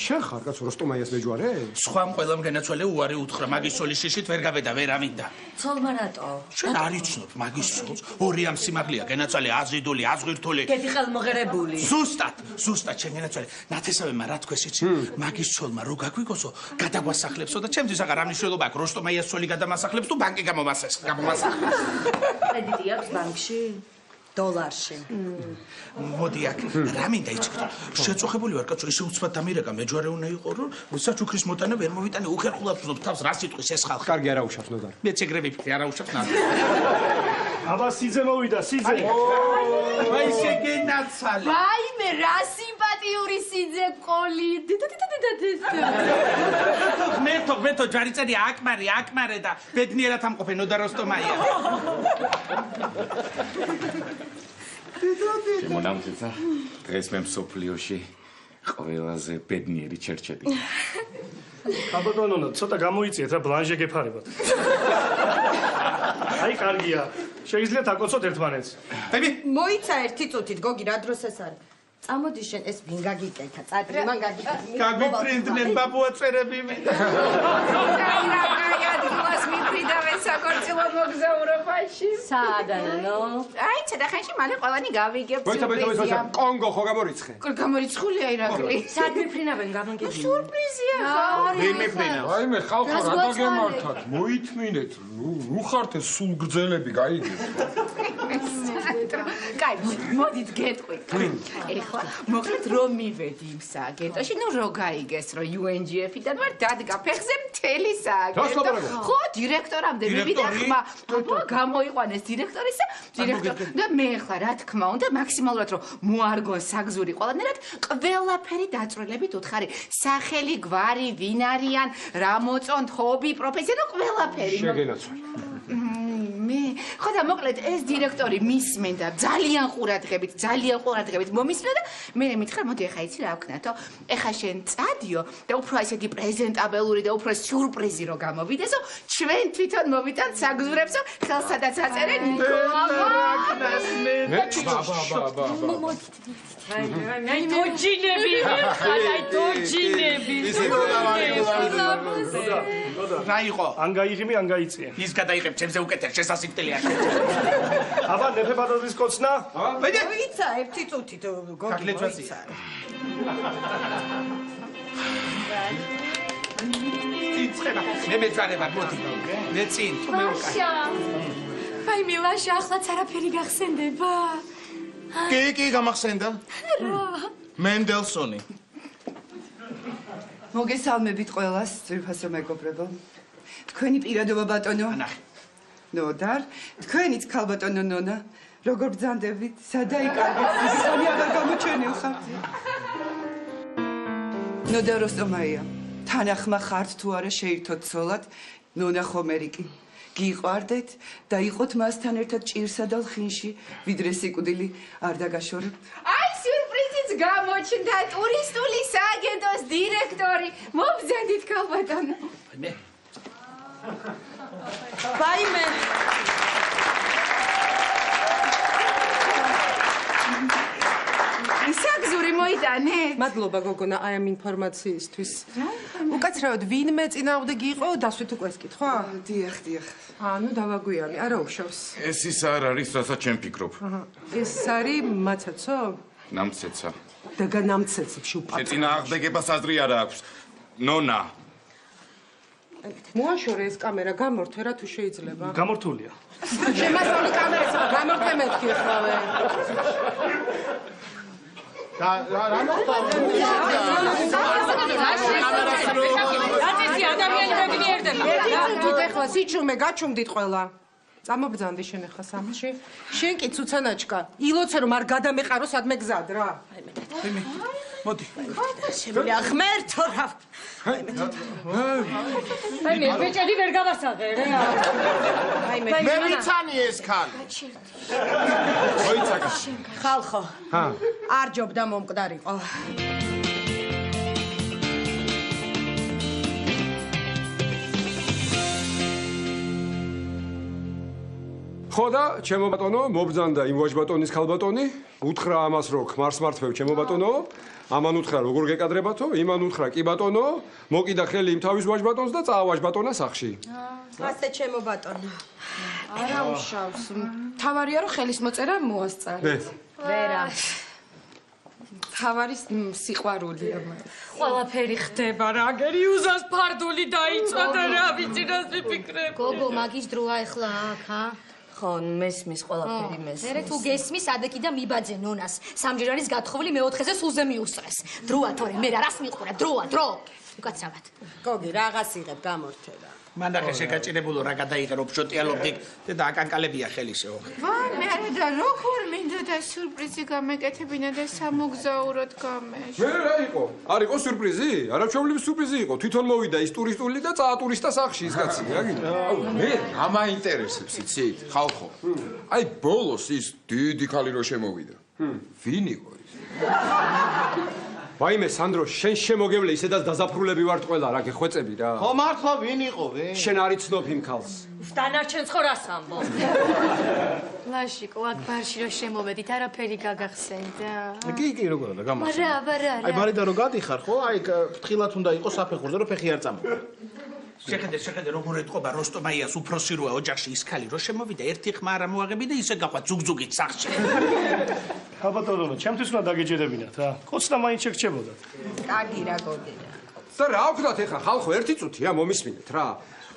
შენ ხარ კაცო როსტომაიას მეჯვარე? სხვამ ყველამ გენაცვალე უარი უთხრა, მაგის ცოლის შიშით ვერ გავედა, ვერ ამინდა. ცოლმა რატო? შენ არ იცნობ მაგის ცოლს, ორი ამ სიმაღლეა, გენაცვალე აზიდული, აზღირთული. კეთი ხელმოღერებული. ზუსტად შენ გენაცვალე. ნათესავებმა რა თქვეს იცი? მაგის ცოლმა რო გაგვიგოსო, გადაგვასახლებსო და ჩემთვის აღარ ამნიშნულობა აქვს, როსტომაიას ცოლი გადამასახლებს თუ ბანკი გამომასახლებს. კრედიტი აქვს ბანკში? დოლარში. მოდი აქ, რა მინდა იცი? შეწუხებული ვარ კაცო, ისე უცბად დამირეკა, მეჯვარე უნდა იყო, რომ საჩუქრის მოტანა ვერ მოვიტანე, უხერხულებს ვთქვი თავს რა სიტყვის ეს ხალხი. კარგი არა უშავს ნოდარი. მეც ეგრევე ვიფიქრე, არა უშავს ნადა. აბა სიძე მოვიდა, სიძე. ვაი შეგენაცალე. ვაიმე, რა სიმპათიური სიძე ყოლი. მეთო ჯარიწერი აკმარე და ბედნიერად ამყოფე ნოდა როსტომაია. შემონამტიცა დღეს მე მსოფლიოში ყველაზე ბედნიერი ჩერჩები. კაბატონო, ცოტა გამოიწიეთ რა ბლანჟე გეფარებათ. აი კარგია. შეიძლება აკოცოთ ერთმანეთს. მოიცა ერთი წუთით, გოგი, რა დროს ეს არის? წამოდი შენ ეს ვინ გაგიკეთა? წადრი მან გაგიკეთა. გაგვიფრინდნენ ბაბუა წერები მინდა. აი ადგილას მიფრიდავენ საქორწილო მოგზაურობაში. საადანო. აი ცოტახანში მალე ყველანი გავიგებ მოიცა, კონგო ხო გამორიცხე? გამორიცხული აი რაგლი. სად მიფრინავენ გამონგები? სურპრიზია ხო? ვინ მიფრინა? აი მე ხალხო რა დაგემართათ, მოითმინეთ, ნუ ხართ ეს სულ გრძელები გაიგეთ. კაი, მოდით გეტყვი. ეხლა მოკლედ რომ მივედი იმ სააგენტოში, ნუ რო გაიგეს, რომ UNGF-დან ვარ დადგა ფეხზე მთელი სააგენტო. ხო, დირექტორამდე მივიდა ხმა. აბა გამოიყვანეს დირექტორისა, და მე ეხლა რა თქმა უნდა, მაქსიმალურად რომ მოარგონ საგზური ყველანაირად, ყველაფერი დაწვრილებით უთხარი. სახელი, გვარი, ვინ არიან, რა მოწონთ, ჰობი, პროფესია, ნუ ყველაფერი. შეგენაცვალე. მე ხო და მოკლედ ეს დირექტორი მისმენდა ძალიან ყურადღებით მომისმენდა და მე მითხრა მოდი ახლა იცი რა ვქნათო ეხლა შენ წადიო და უფრო ესეთი პრეზენტაბელური და უფრო სიურპრიზი რო გამოვიდესო ჩვენ თვითონ მოვიტანთ საგზურებსო ხელსადაც აწერენ აი თოჯინები აი თოჯინები რა იყო? ან გაიღიმე, ან გაიწიე. ის გადაიღებ ჩემზე უკეთეს შესასწრებელი აქ. აბა ნეფებადობის კოცნა? მოიცა ერთი წუთით, გოგი მოიცა. იწება. მე მეძარება მოდი. მე წინ თუ მე უკან. ვაი მილაშა ახლაც არაფერი გახსენდება. კი, გამახსენდა. მენდელსონი. მოგესალმებით ყველას, ძვირფასო მეგობრებო. თქვენი პირადობა ბატონო. ნოდარ, თქვენიც ქალბატონო ნონა, როგორ ბრძანდებით, სადაიკარგეთ, ისინი აღარ გამოჩენილ ხართ. ნოდა როსტომაია, თანახმა ხართ თუ არა შეირთოთ ცოლად, ნონა ხომერიკი. გიყვარდეთ და იყოთ მასთან ერთად ჭირსა და ლხინში, ვიდრე სიკვდილი არ დაგაშორებთ. აი სიურპრიზიც გამოჩნდა ტურისტული სააგენტოს დირექტორი. მობრძანდით ქალბატონო. მე ვაიმე საგზური მოიტანეთ? მადლობა გოგონა აი ამ ინფორმაციისთვის. უკაცრავად ვინმე წინააღმდეგ იყო, დასვით უკვე ეს კითხვა? დიახ. ანუ დავაგვიანე, არა უშავს. ეს ის არ არის, რასაც ჩემ ფიქრობ. ეს არის მაცაცო? ნამცეცა. და განამცეცებში უპატრო. წინააღმდეგებას აზრი არ აქვს. ნონა. მოაშორე ეს კამერა, გამორთე რა თუ შეიძლება. გამორთულია. შემასწავლი კამერას, გამორთე მეთქი ხავე. რა მოხდა? რატიცი ადამიანი მეგნიერდება? ერთით ახლა სიჩუმე გაჩუმდით ყველა. წამობრძანდი შენ ახლა სამში. შენ კი ცუცანაჩკა. ილოცე რომ არ გადამეყარო სადმე გზად რა. მოდი. შემიძლია ღმერთო რა. აი მე ბეჭედი ვერ გავასაღე რა. აი მე ვიცანი ეს ქალი. მოიცაკა. ხალხო. ჰა. არ ჯობდა მომკვდარიყო. ხო და ჩემო ბატონო მობრძანდა იმ ვაჟბატონის ქალბატონი უთხრა ამას რომ ქმარს მართვევ ჩემო ბატონო ამან უთხრა როგორ გეკადრებათო იმან უთხრა კი ბატონო მოკიდა ხელი იმ თავის ვაჟბატონს და წაავაჟბატონა სახში ასე ჩემო ბატონო არა უშავს თავარია რომ ხელის მოწერა მოასწარე ვერა თავარის სიყვარულია ყველაფერი ხდება რა გერი უზას ფარდული დაიწვა და რა ვიცი რას ვიფიქრებ გოგო მაგის დროა ეხლა აქ ჰა ხო მესმის ყველაფერი მესმის მერე თუ გესმის ადეკი და მიბაძე ნონას სამჯერ არის გათხოვილი მეოთხეზე სულზე მიუსწრეს დროა თორე მე რას მიყურა დრო უკაცრავად გოგი რაღაც იღებ გამორთება მანდახე შეგაჭირებულო რა გადაიღერო ფშოტიალობდი და აკანკალებია ხელისეო ვარ მე არა და როგორ მინდა და სიურპრიზი გამეკეთებინა და სამოგზაუროდ გამეშ მე რა იყო არ იყო სიურპრიზი არაჩვეულებრივი სიურპრიზი იყო თვითონ მოვიდა ის ტურისტული და წაატურისტა სახში ის კაცი რა გინდა მე რა მაინტერესებს იცით ხალხო აი ბოლოს ის დიდი ქალი რო შემოვიდა ვინ იყო ის ვაიმე სანდრო შენ შემოგევლე ისედაც დაზაფხულები ვართ ყველა რა გეხვეწები რა ხო მართლა ვინ იყო ვინ შენ არ იცნობ იმ ქალს დანარჩენს ხო რას ამბობ ლაშიკო აქ ბარში რომ შემოვედით არაფერი გაგახსენდა კი როგორ და გამახსენე არა აი ბარიდან რო გადიხარ ხო აი ფრთხილად უნდა იყოს საფეხურზე რომ ფეხი არ წამოვა შეხედე როგორ ეთყობა როსტომაიას უფროსი როა ოჯახში ის ქალი რო შემოვიდა ერთი ხმა არ ამოაღები და ისე გაყვა ძუგძუგით სახში ხალბატონო ჩემთვის უნდა დაგეჯერებინათ რა კოცდა მაინც შეგრჩებოდათ კარგი რა გოგი რა და რა ვქნათ ეხლა ხალხო ერთი წუთია მომისმინეთ რა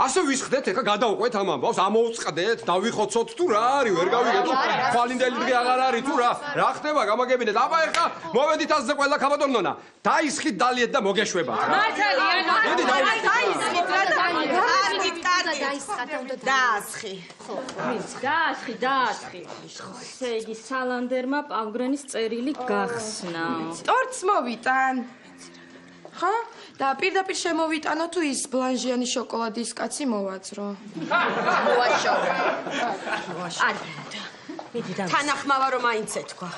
ასე ვისხდეთ ეხლა გადავყვეთ ამ ამბავს ამოვწყდეთ დავიხოცოთ თუ რა არის ვერ გავიგეთ ხვალინდელი დღე აღარ არის თუ რა ხდება გამაგებინეთ აბა ეხლა მოვედით ასზე ყველა ქალბატონონა დაისხით დალიეთ და მოგეშვებათ დაასხი ესე იგი სალანდერმა პავგრენის წერილი გახსნა ტორტს მოვიტან ხა და პირდაპირ შემოვიტანო თუ ის ბლანჟიანი შოკოლადის კაცი მოვაძრო მოაშო თანახმავა რომ მაინც ეთქვა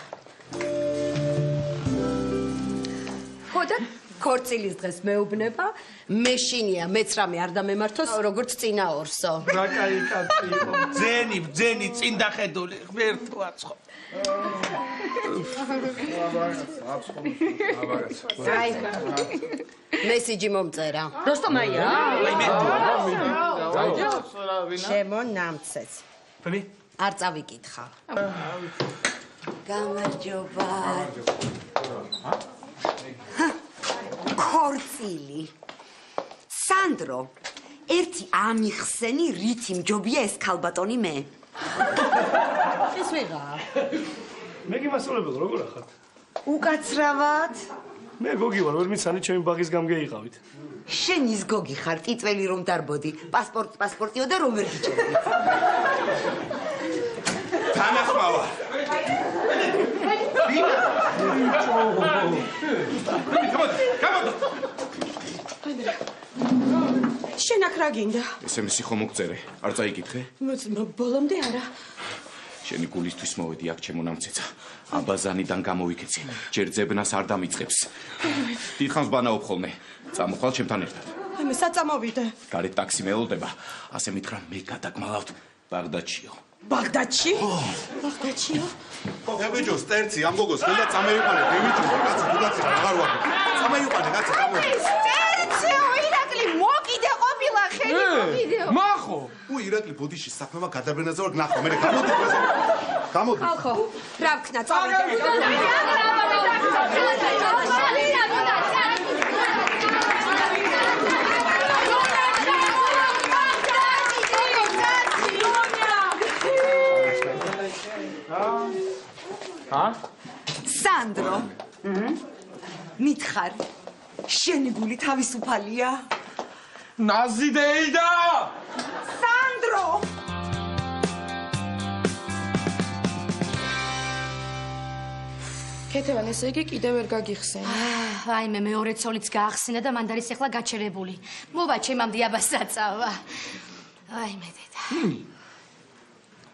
ხოდა ქორწილის დღეს მეუბნება მეშინია მეც რამე არ დამემართოს როგორც წინა ორსო რა კაი კაცი იყო ძენი წინ დახედული ღმერთო აცხო აი მესიჯი მომწერა როსტომაია შემონამცეს ფემი არ წავიკითხა გამარჯობა ქორწილი სანდრო ერთი ამიხსენი რითი მჯობია ეს ქალბატონი მე ეს ვიღა მე გიმასწავლებელო როგორ ახართ უკაცრავად მე გოგი ვარ ვერ მიცანი ჩემი ბაღის გამგეიყავით შენ ის გოგი ხარ ტიტველი რომ დარბოდი პასპორტიო და რომ ვერ გიჭერდი თანახმავა შენ აქ რა გინდა? SMS-ი ხომ მოგწერე? არ წაიკითხე? ბოლომდე არა. შენი გულისთვის მოვედი აქ ჩემო ნამცეცა. აბაზანიდან გამოვიქეცი. ჯერ ძებნას არ დამიწყებს. დიდხანს ბანაობ ხოლმე. წამოხვალ ჩემთან ერთად. აი მე საწამოვიდე. გარეთ ტაქსი მეოლდება. ასე მითხრა მე გადაგმალავთ ბაღდადშიო. ბაღდადში? ბაღდადშიო? ხო, გაბიჯო, სტერცი, ამ გოგოს ხელა წამეიყვანე, გემიჯო, კაცი, თუდაცი რა აღარ ვარ. წამეიყვანე, კაცი, გამოდი. სტერციო, ირაკლი, მოკიდე ყოფილა ხელი მოკიდეო. მახო. უ ირაკლი ბოდიში საქმეა გადაბრენაზე ვარ ნახო, მე გამოდი. გამოდი. ხალხო, რა ვქნა წავიდე. სანდრო მითხარ შენი გული თავისუფალია ნაზიდეიდა სანდრო კეთევან ესე იგი კიდევ ვერ გაგიხსენ აი მე მეორე ცოლიც გაახსენა და მან არის ახლა გაჩერებული მოვა ჩემამ დიაბას საწავა აი მე დედა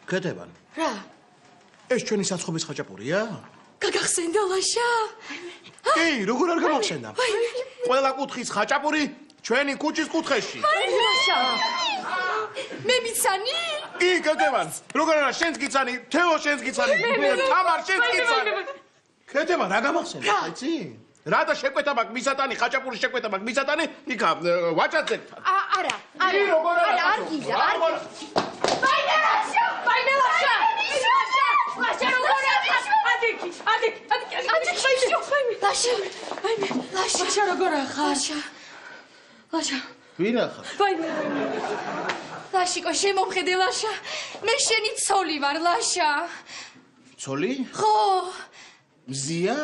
კეთევან რა ეს ჩვენი საცხობის ხაჭაპურია გაგახსენდა ლაშა კი როგორ არ გამახსენდა ყველა კუთხის ხაჭაპური ჩვენი ქუჩის კუთხეში აი ლაშა მე მიცანი კი კეთევან როგორ არა შენს გიცანი თეო შენს გიცანი თამარ შენს გიცანი კეთევან რა გამახსენდა იცი რა და შეკვეთა მაგ მისატანი ხაჭაპური შეკვეთა მაგ მისატანი იქა ვაჭაძებთან არა არ გიზა ბაინელაშა ლაშა როგორ ლაშა როგორ ახარ ლაშა ვინ ახარ ლაშიკო შემომხედე ლაშა მე შენი ცოლი ვარ ლაშა ცოლი ხო მზია